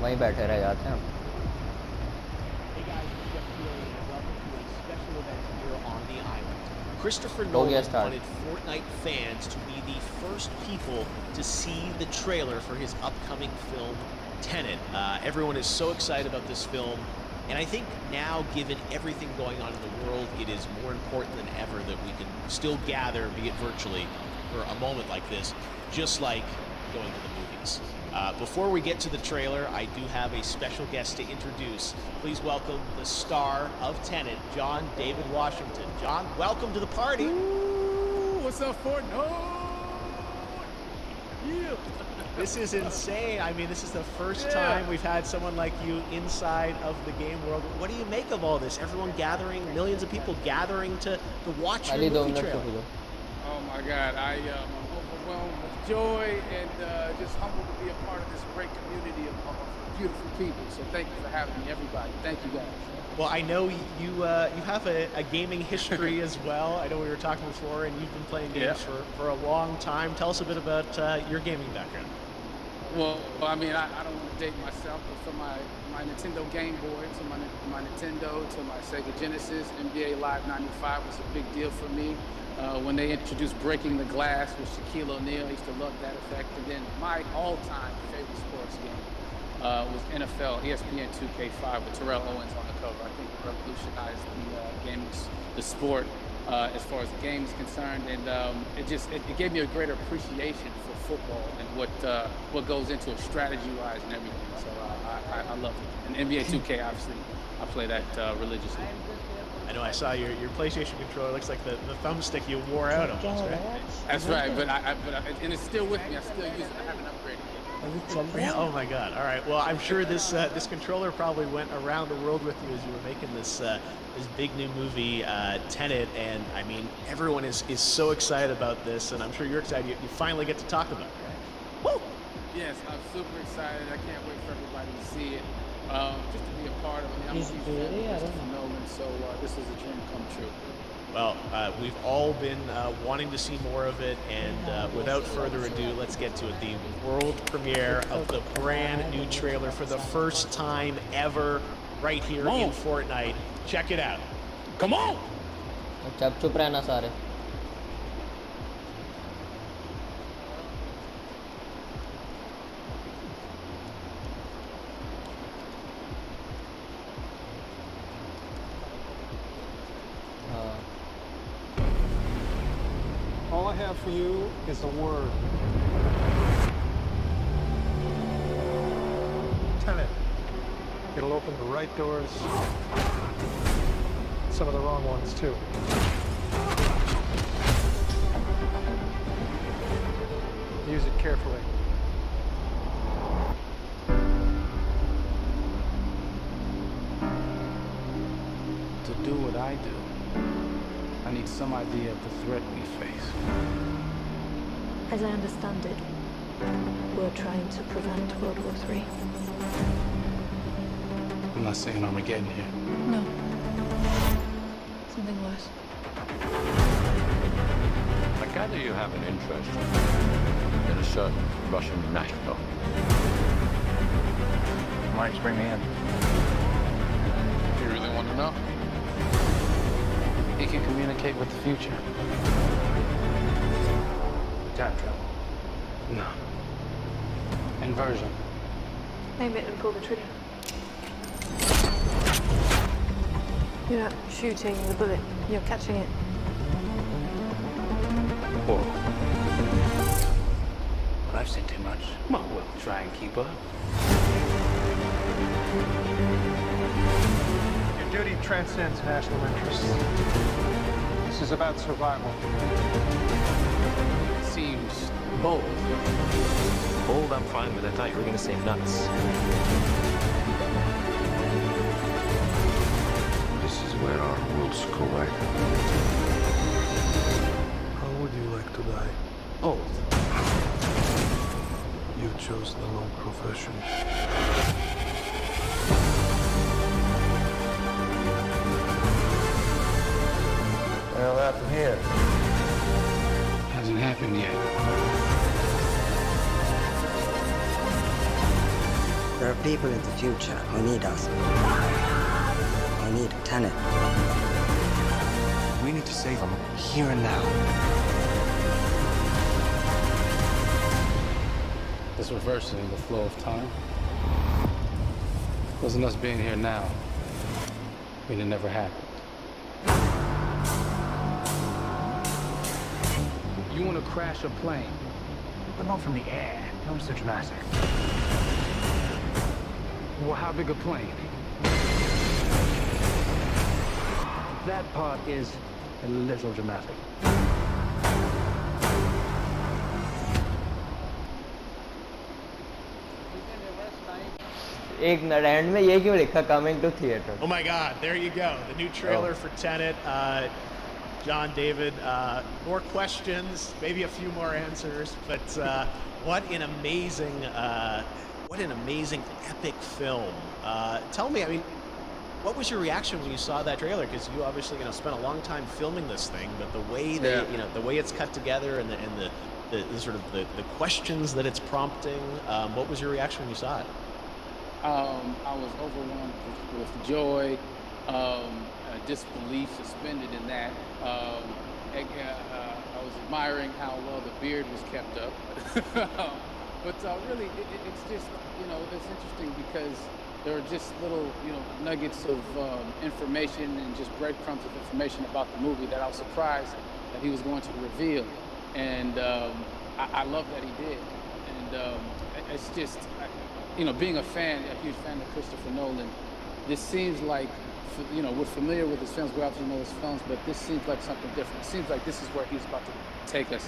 वहीं बैठे रह जाते हैं. Christopher Nolan wanted Fortnite fans to be the first people to see the trailer for his upcoming film, Tenet. Everyone is so excited about this film, and I think now, given everything going on in the world, it is more important than ever that we can still gather, be it virtually, for a moment like this, just like going to the movies. Before we get to the trailer, I do have a special guest to introduce. Please welcome the star of Tenet, John David Washington. John, welcome to the party. Ooh, what's up, Fortnite? Yeah. This is insane. I mean, this is the first time we've had someone like you inside of the game world. What do you make of all this? Everyone gathering, millions of people gathering to watch your movie trailer. Oh my God, I'm overwhelmed with joy and just humbled to be a part of this great community of beautiful people. So thank you for having me, everybody. Thank you guys. Well, I know you have a gaming history as well. I know we were talking before, and you've been playing games for a long time. Tell us a bit about your gaming background. Well, I mean, I don't want to date myself, but from my Nintendo Game Boy to my Nintendo to my Sega Genesis, NBA Live 95 was a big deal for me. When they introduced Breaking the Glass with Shaquille O'Neal, I used to love that effect. And then my all-time favorite sports game was NFL ESPN 2K5 with Terrell Owens on the cover. I think it revolutionized the sport as far as the game is concerned, and it gave me a greater appreciation for football and what goes into it strategy-wise and everything. So I love it. And NBA 2K, obviously, I play that religiously. I know I saw your PlayStation controller. Looks like the thumbstick you wore out almost, right? That's right, but and it's still with me. I still use it. I haven't upgraded yet. Oh my God! All right. Well, I'm sure this controller probably went around the world with you as you were making this big new movie, Tenet, and I mean everyone is so excited about this, and I'm sure you're excited. You finally get to talk about it. Right? Woo! Yes, I'm super excited. I can't wait for everybody to see it. Just to be a part of it. I'm a huge fan of Christopher Nolan, so this is a dream come true. Well, we've all been wanting to see more of it, and without further ado, let's get to it. The world premiere of the brand new trailer for the first time ever right here in Fortnite. Check it out. Come on! चुप रहना सारे. All I have for you is a word. Tenet. It'll open the right doors. Some of the wrong ones, too. Use it carefully. To do what I do, I need some idea of the threat we face. As I understand it, we're trying to prevent World War III. I'm not saying Armageddon here. No. Something worse. I gather you have an interest in a certain Russian national. Why don't you bring me in? You really want to know? He can communicate with the future. Time travel? No. Inversion? Aim it and pull the trigger. You're not shooting the bullet, you're catching it. Whoa. Well, I've seen too much. Well, we'll try and keep up. Your duty transcends national interests. This is about survival. It seems bold. Bold, I'm fine with. I thought you were going to say nuts. This is where our worlds collide. How would you like to die? Oh. You chose the wrong profession. from here. Hasn't happened yet. There are people in the future who need us. They need Tenet. We need to save them here and now. It's reversing the flow of time. Wasn't us being here now, I mean, it never happened. You want to crash a plane? But not from the air. Don't be so dramatic. Well, how big a plane? That part is a little dramatic. एक end में ये क्यों लिखा coming to theatre? Oh my God, there you go. The new trailer for Tenet. John, David, more questions, maybe a few more answers, but what an amazing epic film. Tell me, I mean, what was your reaction when you saw that trailer? Because you obviously, spent a long time filming this thing, but the way the way it's cut together and the sort of the questions that it's prompting, what was your reaction when you saw it? I was overwhelmed with joy, disbelief suspended in that. I was admiring how well the beard was kept up. But really, it's just, it's interesting because there are just little, nuggets of information and just breadcrumbs of information about the movie that I was surprised that he was going to reveal. And I love that he did. And it's just, being a huge fan of Christopher Nolan, this seems like, we're familiar with his films, we obviously know his films, but this seems like something different. It seems like this is where he's about to take us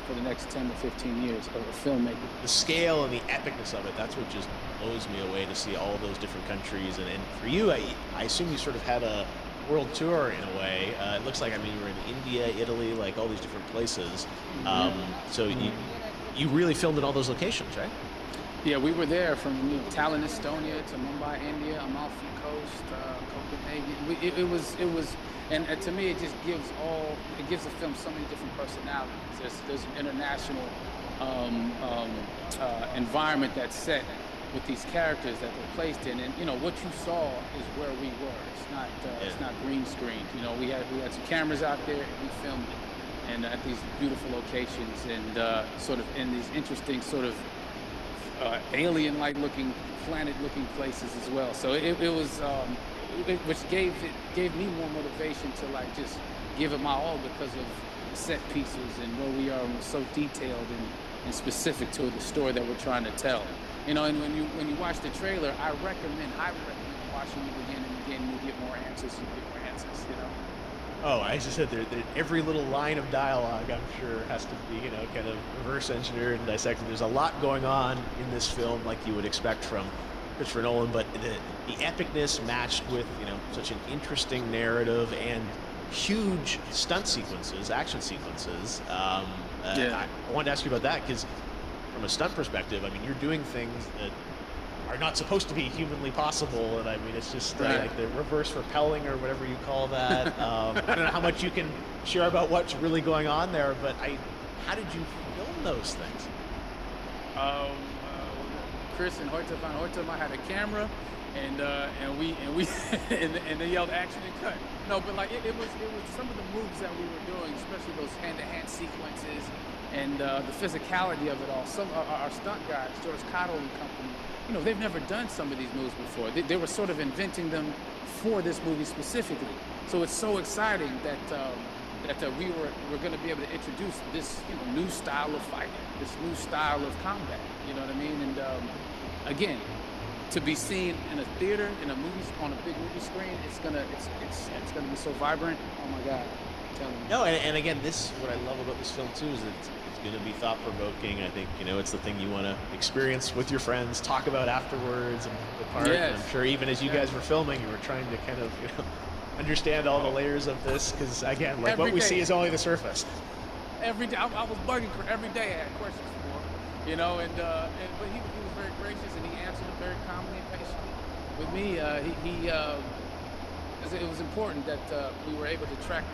for the next 10 to 15 years of filmmaking. The scale and the epicness of it, that's what just blows me away, to see all of those different countries. And for you, I assume you sort of had a world tour in a way. It looks like, you were in India, Italy, like all these different places. So you really filmed in all those locations, right? Yeah, we were there from Tallinn, Estonia to Mumbai, India, Amalfi Coast, Copenhagen. It was, and to me, it just gives the film so many different personalities. There's an international environment that's set with these characters that they're placed in, and what you saw is where we were. It's not green screened. We had some cameras out there, and we filmed it, and at these beautiful locations, and sort of in these interesting sort of alien-like looking, planet-looking places as well. So it was, which gave me more motivation to just give it my all because of the set pieces and where we are, and we're so detailed and specific to the story that we're trying to tell. And when you watch the trailer, I highly recommend watching it again and again. You get more answers. Oh, I just said every little line of dialogue, I'm sure, has to be, kind of reverse engineered and dissected. There's a lot going on in this film, like you would expect from Christopher Nolan, but the epicness matched with, such an interesting narrative and huge stunt sequences, action sequences. I wanted to ask you about that because, from a stunt perspective, you're doing things that are not supposed to be humanly possible, and it's just like the reverse rappelling or whatever you call that. I don't know how much you can share about what's really going on there, but how did you film those things? Chris and Hoytema had a camera, and they yelled action and cut. No, but it was some of the moves that we were doing, especially those hand-to-hand sequences, and the physicality of it all. Some our stunt guys, George Cottle and company, they've never done some of these moves before. They were sort of inventing them for this movie specifically. So it's so exciting that we're going to be able to introduce this new style of fighting, this new style of combat. You know what I mean? And again, to be seen in a theater, on a big movie screen, it's gonna be so vibrant. Oh my God. I'm telling you. No, and again, what I love about this film too is that it's going to be thought-provoking. I think it's the thing you want to experience with your friends, talk about afterwards, and the part. Yes. And I'm sure even as you guys were filming, you were trying to kind of understand all the layers of this, because again, what we see is only the surface. Every day, I was bugging every day. I had questions for him, but he was very gracious, and he answered them very calmly and patiently. With me, it was important that we were able to track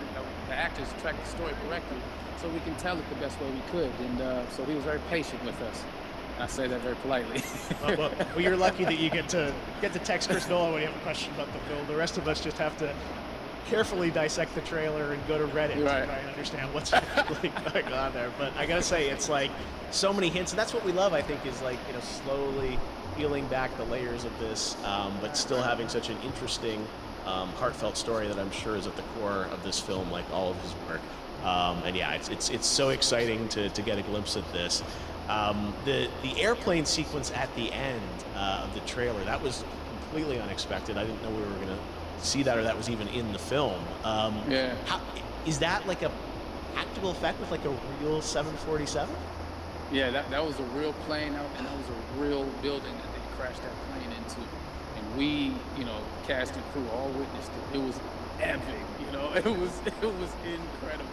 the actors, track the story correctly, so we can tell it the best way we could. And so he was very patient with us. I say that very politely. Well, you're lucky that you get to text Chris Nolan when you have a question about the film. The rest of us just have to carefully dissect the trailer and go to Reddit to try and understand what's really going on there. But I gotta say, it's like so many hints, and that's what we love. I think is like, you know, slowly peeling back the layers of this, but still having such an interesting, heartfelt story that I'm sure is at the core of this film, like all of his work. And yeah, it's so exciting to get a glimpse at this. The airplane sequence at the end of the trailer, that was completely unexpected. I didn't know we were gonna see that, or that was even in the film. Yeah. Is that like a practical effect with like a real 747? Yeah, that was a real plane, and that was a real building that they crashed that plane into. And we, you know, cast and crew all witnessed it. It was epic, you know. It was incredible.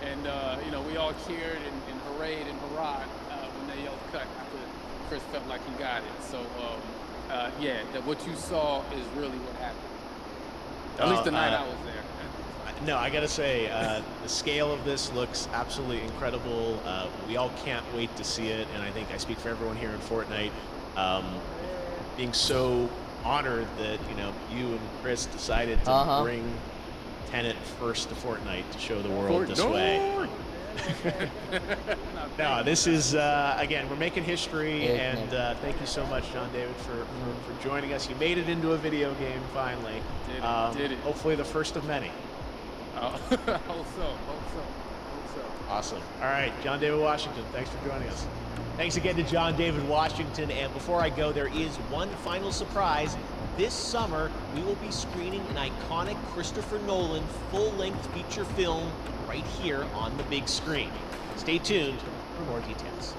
And you know, we all cheered and hurrayed and hurrahed when they yelled cut after Chris felt like he got it. So yeah, what you saw is really what happened. At least the night I was there. No, I gotta say, the scale of this looks absolutely incredible. We all can't wait to see it, and I think I speak for everyone here in Fortnite, being so honored that, you know, you and Chris decided to bring TENET first to Fortnite to show the world this way. No, this is, again, we're making history, and thank you so much, John David, for joining us. You made it into a video game, finally. Did it. Hopefully the first of many. Hope so. Awesome. All right, John David Washington, thanks for joining us. Thanks again to John David Washington, and before I go, there is one final surprise. This summer, we will be screening an iconic Christopher Nolan full-length feature film right here on the big screen. Stay tuned for more details.